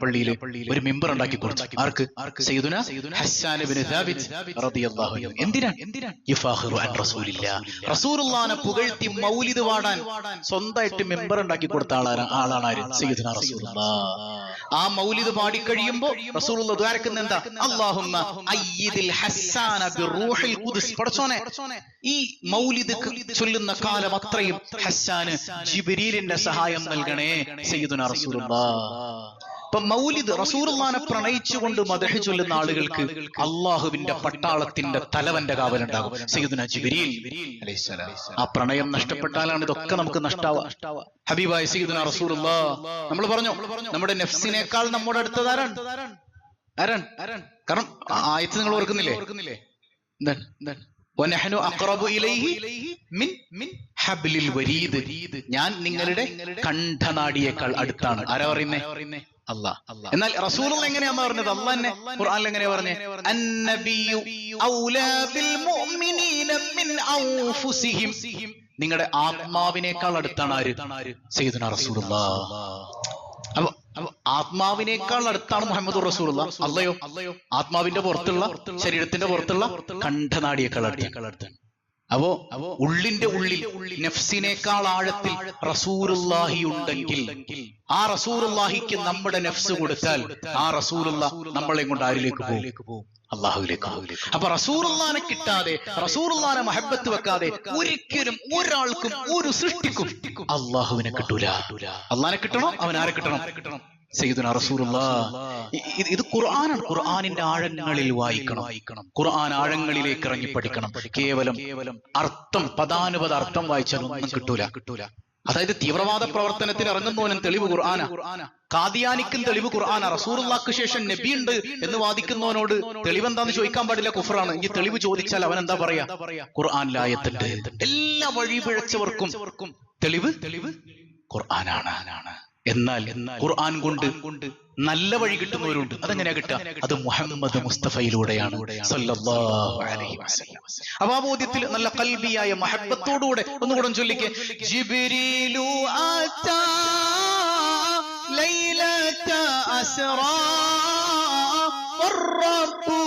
പള്ളിയിൽ ഒരു മിമ്പർ ഉണ്ടാക്കി കൊടുത്തു. ആർക്ക്? സയ്യിദുനാ ഹസ്സാൻ ഇബ്നു സാബിത്ത് റളിയല്ലാഹു അൻഹു. എന്തിനാണ്? യുഫാഖിറു അൻ റസൂലില്ലാഹ്, റസൂലുള്ളാഹിനെ പുകഴ്ത്തി മൗലിദ് പാടാൻ സ്വന്തമായിട്ട് മിമ്പർ ഉണ്ടാക്കി കൊടുത്ത ആളാണ് ആര്? സയ്യിദുനാ റസൂലുള്ളാഹ്. ആ മൗലിദ് പാടി കഴിയുമ്പോൾ റസൂലുള്ളാഹി ദുആരക്കുന്ന എന്താ? അല്ലാഹുമ്മ അയ്യിദിൽ ഹസ്സാന ബിറൂഹിൽ ഖുദ്സ്. പടച്ചോനെ, ഈ മൗലിദ് ചൊല്ലുന്ന കാലം അത്രയും ഹസ്സാന് ജിബ്രീലിന്റെ സഹായം നൽകണേ സയ്യിദുനാ റസൂലുള്ളാഹ്. അപ്പൊ മൗലിദ് റസൂലുള്ളാഹിനെ പ്രണയിച്ചുകൊണ്ട് മദ്ഹ് ചൊല്ലുന്ന ആളുകൾക്ക് അള്ളാഹുവിന്റെ പട്ടാളത്തിന്റെ തലവന്റെ കാവലുണ്ടാകും, സയ്യിദുനാ ജിബ്രീൽ അലൈഹിസ്സലാം. ആ പ്രണയം നഷ്ടപ്പെട്ടാലാണ് ഇതൊക്കെ നമുക്ക് നഷ്ടാവുക. ഹബീബായ സയ്യിദുനാ റസൂലുള്ളാഹ് നമ്മൾ പറഞ്ഞു, നമ്മുടെ നഫ്സിനേക്കാൾ നമ്മുടെ അടുത്തത് ആരാണ്? കാരണം ആയത്ത് നിങ്ങൾ ഓർക്കുന്നില്ലേ? വനഹ്നു അഖറബു ഇലൈഹി മിൻ ഹബ്ലിൽ വരീദ്. ഞാൻ നിങ്ങളുടെ കണ്ഠനാടിയേക്കാൾ അടുത്താണ്. ആരാ പറയുന്നേ? അല്ലാഹ്. എന്നാൽ റസൂലുള്ളാഹി എങ്ങനെയാ പറഞ്ഞത്? അല്ലാഹ് തന്നെ ഖുർആനിൽ എങ്ങനെയാ പറഞ്ഞേ? അന്നബിയു ഔലാ ബിൽ മുഅ്മിനീന മിൻ അൻഫുസിഹിം. നിങ്ങളുടെ ആത്മാവിനേക്കാൾ അടുത്താണ് ആര്? സയ്യിദുനാ റസൂലുള്ളാഹ്. അപ്പൊ ആത്മാവിനേക്കാൾ അടുത്താണ് മുഹമ്മദ് റസൂലുള്ളാഹ്. അല്ലയോ? ആത്മാവിന്റെ പുറത്തുള്ള, ശരീരത്തിന്റെ പുറത്തുള്ള കണ്ഠനാടിയേക്കാൾ അടുത്താണ്. അപ്പോ ഉള്ളിന്റെ ഉള്ളിൽ നഫ്സിനേക്കാൾ ആഴത്തിൽ റസൂലുള്ളാഹി ഉണ്ടെങ്കിൽ ആ റസൂലുള്ളാഹിക്ക് നമ്മുടെ നഫ്സ് കൊടുത്താൽ ആ റസൂലുള്ളാഹ് നമ്മളെ കൊണ്ട് ആരിലേക്ക് പോകും? അല്ലാഹുവിലേക്ക്. അപ്പൊ റസൂലുള്ളാഹിനെ കിട്ടാതെ, റസൂലുള്ളാഹിനെ മഹബ്ബത്ത് വെക്കാതെ ഒരിക്കലും ഒരാൾക്കും ഒരു സൃഷ്ടിക്കും അല്ലാഹുവിനെ കിട്ടൂല. അല്ലാഹനെ കിട്ടണോ? അവൻ ആരെ കിട്ടണം? സയ്യിദുനാ റസൂലുള്ളാഹ്. ഇത് ഖുർആനാണ്. ഖുർആനിന്റെ ആഴങ്ങളിൽ വായിക്കണം. ഖുർആൻ ആഴങ്ങളിലേക്ക് ഇറങ്ങി പഠിക്കണം. കേവലം അർത്ഥം, പദാനുപദ അർത്ഥം വായിച്ചാൽ ഒന്നും കിട്ടൂല. അതായത് തീവ്രവാദ പ്രവർത്തനത്തിൽ ഇറങ്ങുന്നവനും തെളിവ് ഖുർആനാ, കാദിയാനിക്കും തെളിവ് ഖുർആനാ, റസൂലുള്ളാഹിക്ക് ശേഷം നബിയുണ്ട് എന്ന് വാദിക്കുന്നവനോട് തെളിവെന്താന്ന് ചോദിക്കാൻ പാടില്ല, കുഫറാണ്. ഈ തെളിവ് ചോദിച്ചാൽ അവൻ എന്താ പറയാ? ഖുർആനിൽ ആയത്തുണ്ട്. എല്ലാ വഴി പിഴച്ചവർക്കും തെളിവ് ഖുർആനാണ്. എന്നാൽ ഖുർആൻ കൊണ്ട് നല്ല വഴി കിട്ടുന്നവരുണ്ട്. അതെങ്ങനെയാ കിട്ടുക? അത് മുഹമ്മദ് മുസ്തഫയിലൂടെയാണ് സല്ലല്ലാഹു അലൈഹി വസല്ലം. അപ്പൊ ആ ബോധ്യത്തിൽ നല്ല ഖൽബിയായ മഹബ്ബത്തോടുകൂടെ ഒന്നുകൂടെ ചൊല്ലിക്കേ. ജിബ്രീലു അതാ ലൈലത അസ്റാ വറബ്ബു